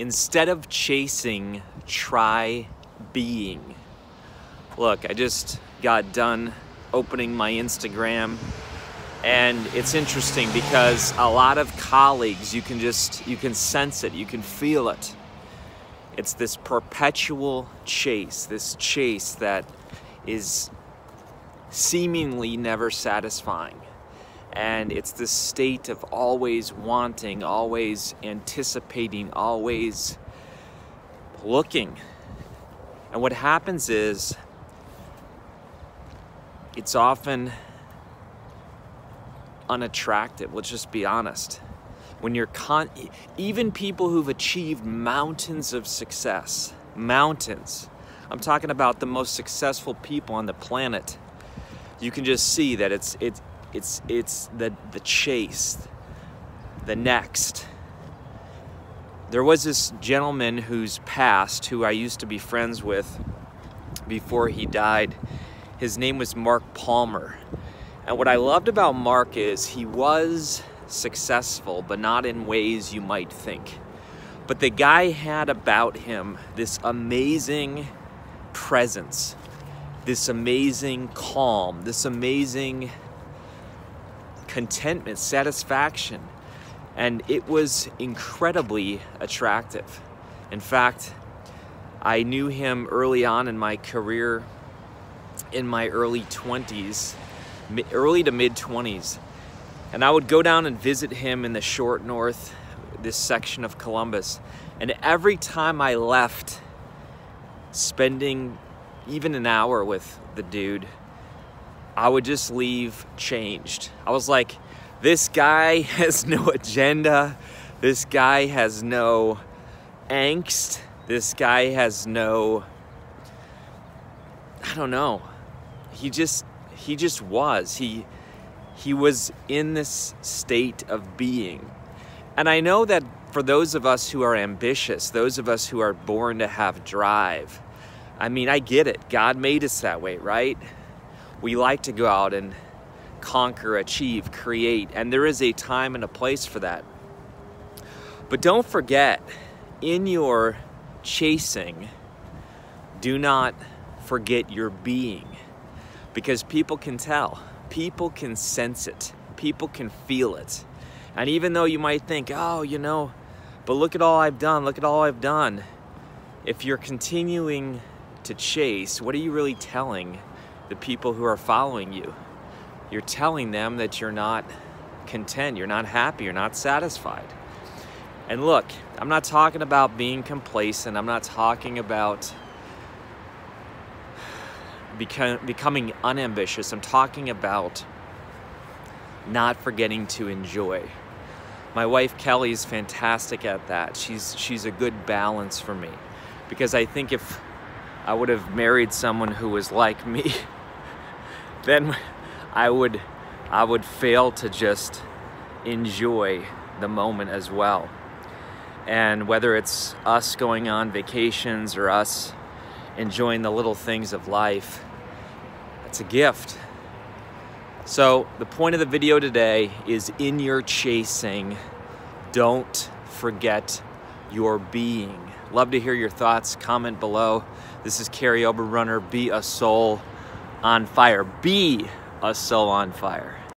Instead of chasing, try being. Look, I just got done opening my Instagram, and it's interesting because a lot of colleagues, you can sense it, you can feel it. It's this perpetual chase, this chase that is seemingly never satisfying. And it's this state of always wanting, always anticipating, always looking. And what happens is, it's often unattractive. Let's just be honest. When you're even people who've achieved mountains of success, mountains, I'm talking about the most successful people on the planet, you can just see that it's the chase, the next. There was this gentleman who's passed, who I used to be friends with before he died. His name was Mark Palmer. And what I loved about Mark is he was successful, but not in ways you might think. But the guy had about him this amazing presence, this amazing calm, this amazing contentment, satisfaction, and it was incredibly attractive. In fact, I knew him early on in my career, in my early 20s, early to mid 20s, and I would go down and visit him in the short north, this section of Columbus, and every time I left, spending even an hour with the dude, I would just leave changed. I was like, this guy has no agenda. This guy has no angst. This guy has no, I don't know. He just was. He was in this state of being. And I know that for those of us who are ambitious, those of us who are born to have drive, I mean, I get it. God made us that way, right? We like to go out and conquer, achieve, create, and there is a time and a place for that. But don't forget, in your chasing, do not forget your being, because people can tell, people can sense it, people can feel it. And even though you might think, oh, you know, but look at all I've done, look at all I've done. If you're continuing to chase, what are you really telling the people who are following you? You're telling them that you're not content, you're not happy, you're not satisfied. And look, I'm not talking about being complacent, I'm not talking about becoming unambitious, I'm talking about not forgetting to enjoy. My wife Kelly is fantastic at that. She's a good balance for me, because I think if I would have married someone who was like me, then I would fail to just enjoy the moment as well. And whether it's us going on vacations or us enjoying the little things of life, it's a gift. So the point of the video today is, in your chasing, don't forget your being. Love to hear your thoughts. Comment below. This is Kary Oberbrunner. Be a soul on fire. Be a soul on fire.